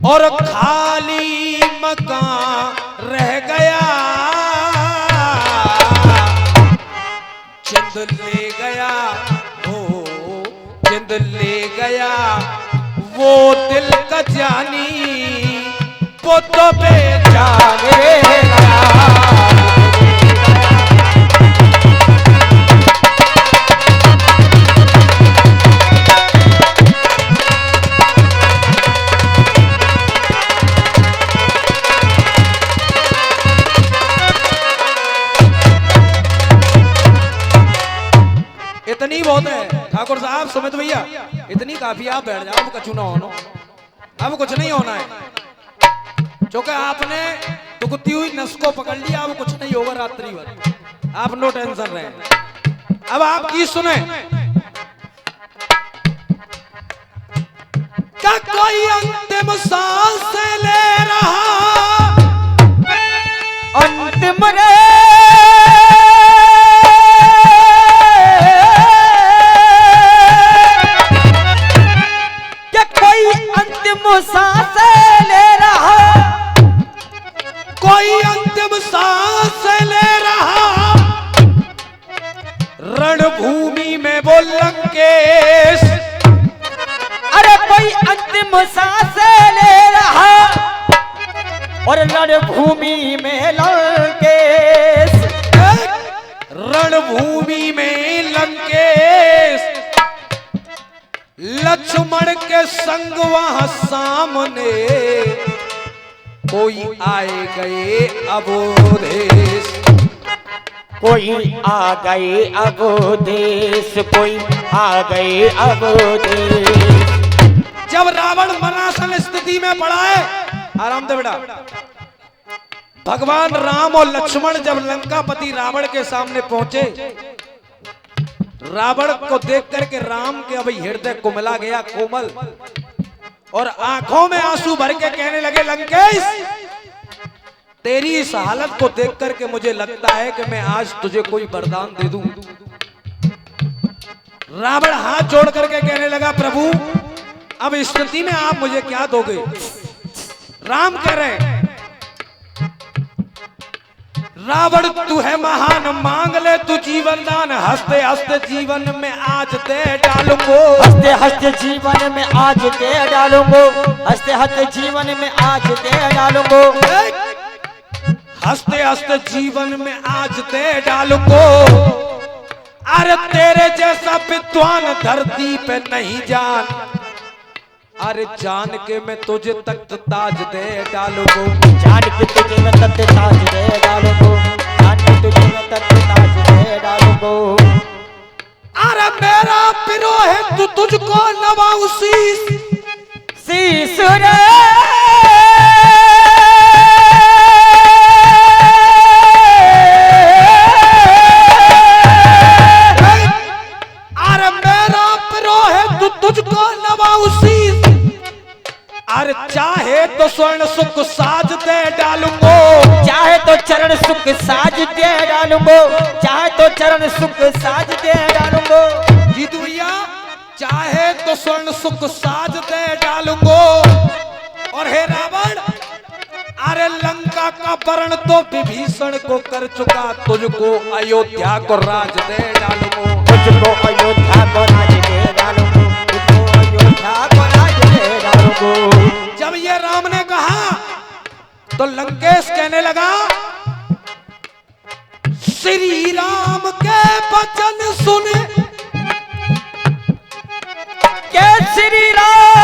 और खाली मकान रह गया, जिंद ले गया वो, जिंद ले गया वो दिल का जानी, वो तो बेजान रह गया। इतनी बहुत है ठाकुर साहब, सुमित भैया, इतनी काफी, आप बैठ जाओ, अब कछु ना होना, अब कुछ नहीं होना है, क्योंकि आपने दुखती हुई नस को पकड़ लिया, अब कुछ नहीं होगा रात्रि भर, आप नो टेंशन रहे। अब आप की सुने, क्या कोई अंतिम सांस ले रहा, अंतिम रे सांस ले रहा, कोई अंतिम सांस ले रहा, रणभूमि में वो लंकेश, अरे कोई अंतिम सांस ले रहा और रणभूमि में लंकेश, रणभूमि में लंकेश, लक्ष्मण के संग वहां सामने, कोई आए गए अवोदेश, कोई आ गए अवोदेश, कोई आ गए अवोदेश। जब रावण मरासन स्थिति में पड़ा है, आराम दे बेटा, भगवान राम और लक्ष्मण जब लंकापति रावण के सामने पहुंचे, रावण को देख करके राम के अभी हृदय कुमला गया, कोमल, और आंखों में आंसू भर के कहने लगे, लंकेश तेरी इस हालत को देख करके मुझे लगता है कि मैं आज तुझे कोई वरदान दे दूं। रावण हाथ जोड़ करके कहने लगा, प्रभु अब इस स्थिति में आप मुझे क्या दोगे। राम कह रहे, रावण तू है महान, मांग ले तू जीवन दान, हंसते हंसते जीवन में आज दे डालूंगो, हंसते हंसते जीवन में आज दे डालूंगो, हंसते हंसते जीवन में आज दे डालूंगो, हंसते हंसते जीवन में आज दे डालूंगो। अरे तेरे जैसा विद्वान धरती पे नहीं जान, अरे जान के मैं तुझे तख्त ताज दे डालूंगो, जान के तुझे मैं तख्त ताज दे डालूंगो, जान के तुझे मैं तख्त ताज दे डालूंगो। अरे मेरा पिरो है तू तुझको नवाऊं शीश, शीश रे अरे मेरा पिरो है तू तुझको नवाऊं शीश, अरे चाहे तो स्वर्ण सुख साज दे डालूंगो, चाहे तो चरण सुख साज दे डालूंगो, चाहे तो चरण सुख साज दे डालूंगो। जीतू भैया, चाहे तो स्वर्ण सुख साज दे डालूंगो। और हे रावण, अरे लंका का वर्ण तो विभीषण को कर चुका, तुझको अयोध्या को राज दे डालूंगो, तुझको अयोध्या को राज दे डालूंगो, तुझको अयोध्या को राज दे डालूंगो। जब ये राम ने कहा तो लंकेश कहने लगा, श्री राम के वचन सुने, के श्री राम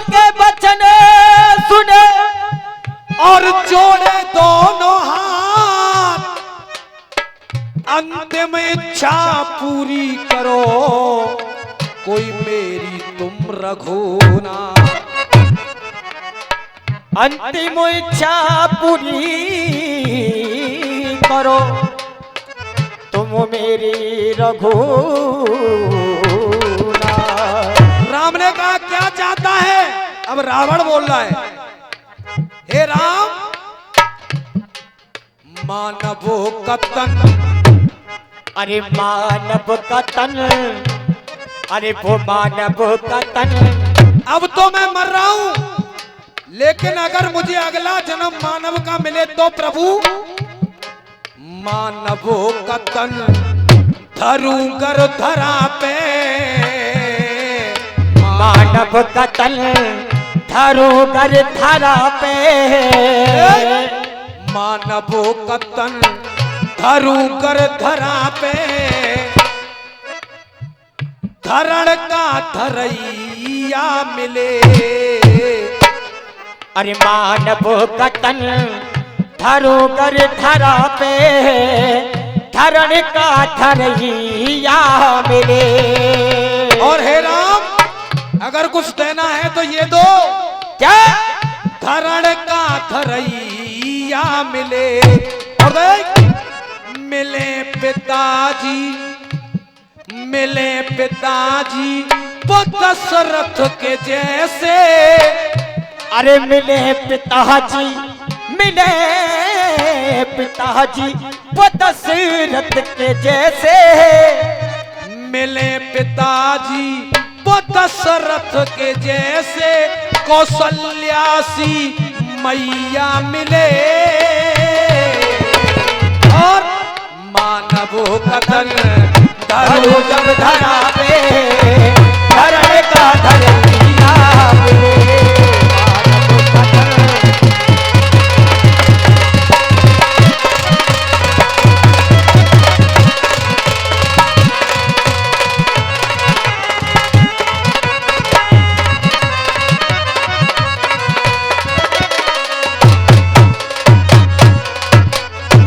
के वचन सुने, और जोड़े दोनों हाथ, अंतिम इच्छा पूरी करो, कोई मेरी तुम रघुनाथ, अंतिम इच्छा पूरी करो, तुम मेरी रघुनाथ। राम ने कहा क्या चाहता है। अब रावण बोल रहा है, हे राम, मानवों का तन अरे मानव का तन, अरे वो मानव का तन। अब तो मैं मर रहा हूं, लेकिन अगर मुझे अगला जन्म मानव का मिले तो प्रभु मानवों का तन धरूंगर धरा पे, मानव का तन धरूंगर धरा पे, मानवों का तन धरूंगर धरा पे, धरण का धरैया मिले। अरे मानव का तन धरूंगर धरा पे, धरण का धरैया मिले। और हे राम, अगर कुछ देना है तो ये दो, क्या? धरण का धरैया मिले। और देख, मिले पिताजी, मिले पिताजी वो दशरथ के जैसे। अरे मिले पिताजी, मिले पिताजी वो दशरथ के जैसे। मिले पिताजी वो दशरथ के जैसे, कौशल्यासी मैया मिले। और मानवों का तन धरो जब धरा पे, धरण का धरैया मिले।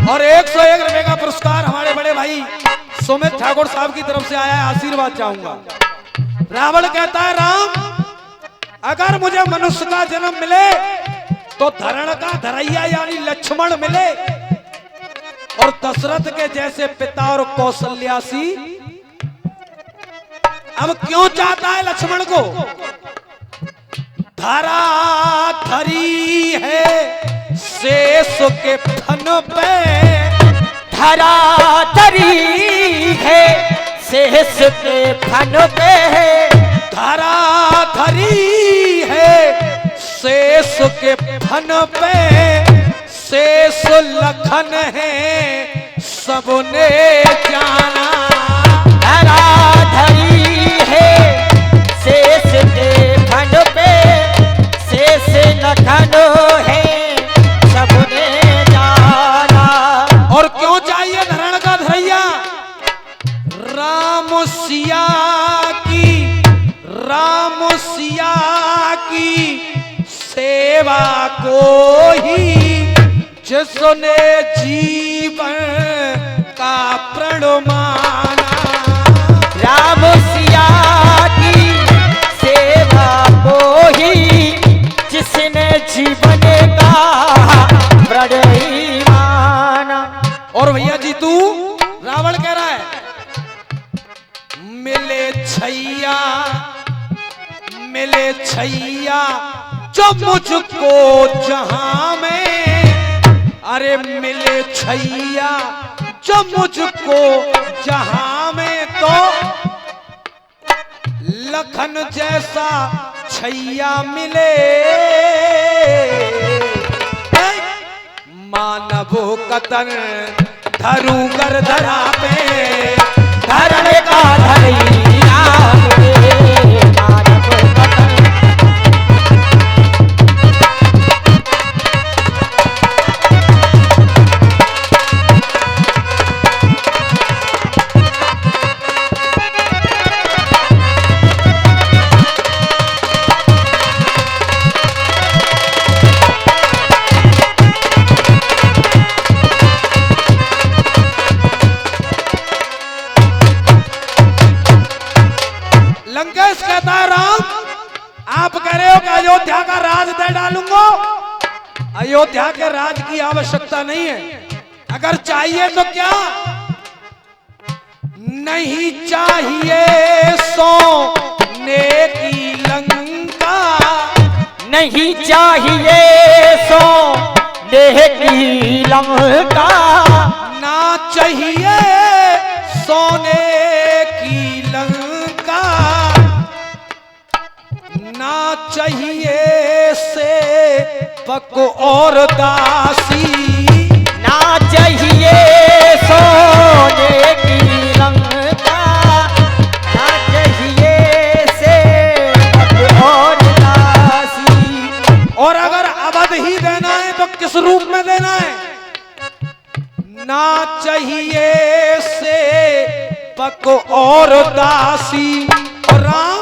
और 101 रुपए का पुरस्कार हमारे बड़े भाई सुमित ठाकुर साहब की तरफ से आया है, आशीर्वाद चाहूंगा। रावण कहता है राम, अगर मुझे मनुष्य का जन्म मिले तो धरण का धरैया यानी लक्ष्मण मिले, और दशरथ के जैसे पिता और कौशल्यासी। अब क्यों चाहता है लक्ष्मण को? धरा धरी है शेष के फन पे, धरा धरी है शेष के फन पे, धरा धरी है शेष के फन पे, शेष लखन है सबने जाना। धरा धरी है शेष के फन पे, शेष लखन है सबने जाना। और क्यों चाहिए धरण का धरैया? राम सिया की, राम सिया की सेवा को ही जिसने जीवन का प्रण माना। राम सिया की सेवा को ही जिसने जीवन का प्रण माना। और भैया जी तू, रावण कह रहा है मिले छैया, मिले छैया जो मुझको जहां में। अरे मिले छैया जो मुझको जहां में, तो लखन जैसा छैया मिले। मानवों का तन धरूंगर धरा पे, धरण का धरैया मिले। मानव का तन लंकेश कहता है राम, आप कह रहे हो कि अयोध्या का राज दे डालूंगा। अयोध्या के राज की आवश्यकता नहीं है, अगर चाहिए तो क्या? नहीं चाहिए सोने की लंका, नहीं चाहिए सोने की लंका, ना चाहिए सोने की लंका ना चाहिए से पक और दासी, ना चाहिए सोने की लंका, ना चाहिए से और दासी। और अगर अवध ही देना है तो किस रूप में देना है? ना चाहिए से पक और दासी। और राम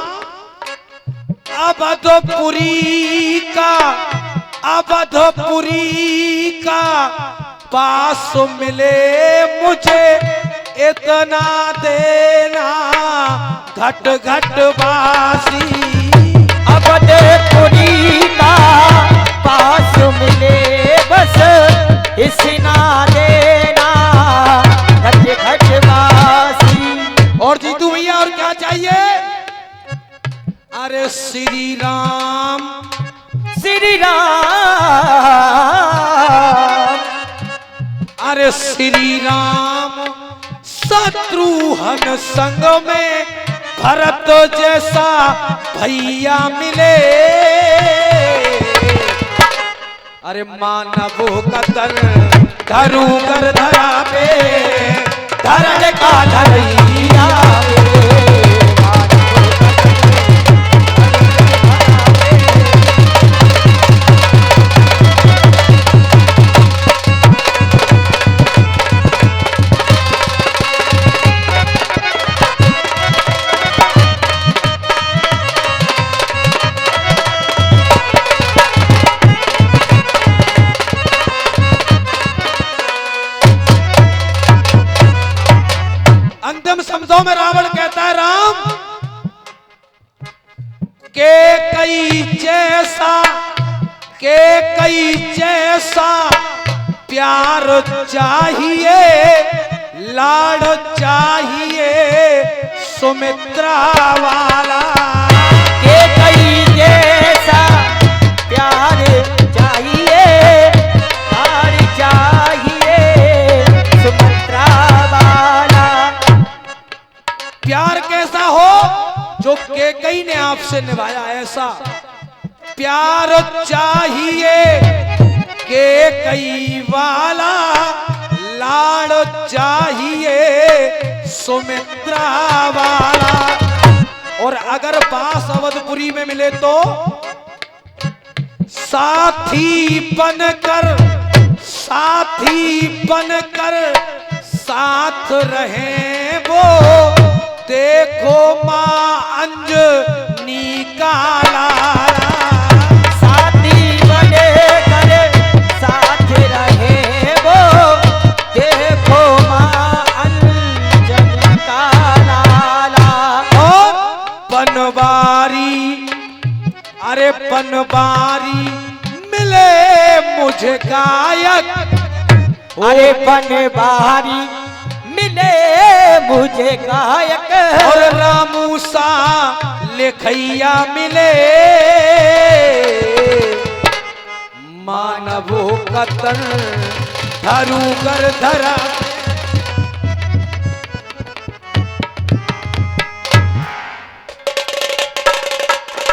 अवधपुरी का, अवधपुरी का पास मिले मुझे इतना देना घट घट बासी। अवधपुरी का पास मिले बस इतना देना घट घट बासी। और जीतू भैया और क्या चाहिए? अरे श्री राम, श्री राम, अरे श्री राम शत्रुघ्न संग में भरत जैसा भैया मिले। अरे मानव कतन धरू कर धरा पे धरण का धरैया। अंतिम शब्दों में रावण कहता है, राम के कई जैसा, के कई जैसा प्यार चाहिए, लाड़ चाहिए सुमित्रा वाला। के कई जैसा प्यार चाहिए, प्यार चाहिए सुमित्रा वाला। प्यार कैसा हो जो कैकेयी ने आपसे निभाया ऐसा प्यार चाहिए कैकेयी वाला, लाड़ चाहिए सुमित्रा वाला। और अगर पास अवधपुरी में मिले तो साथी बनकर, साथी बनकर साथ रहे वो, देखो मां अंजनी का लाला। साथी बने करे साथ रहे वो, देखो मां अंजनी का लाला। और बनवारी, अरे बनवारी मिले मुझे गायक, अरे बनवारी मिले मुझे गायक। और रामू सा लेखैया मिले, मानवो कतन धरू कर धरा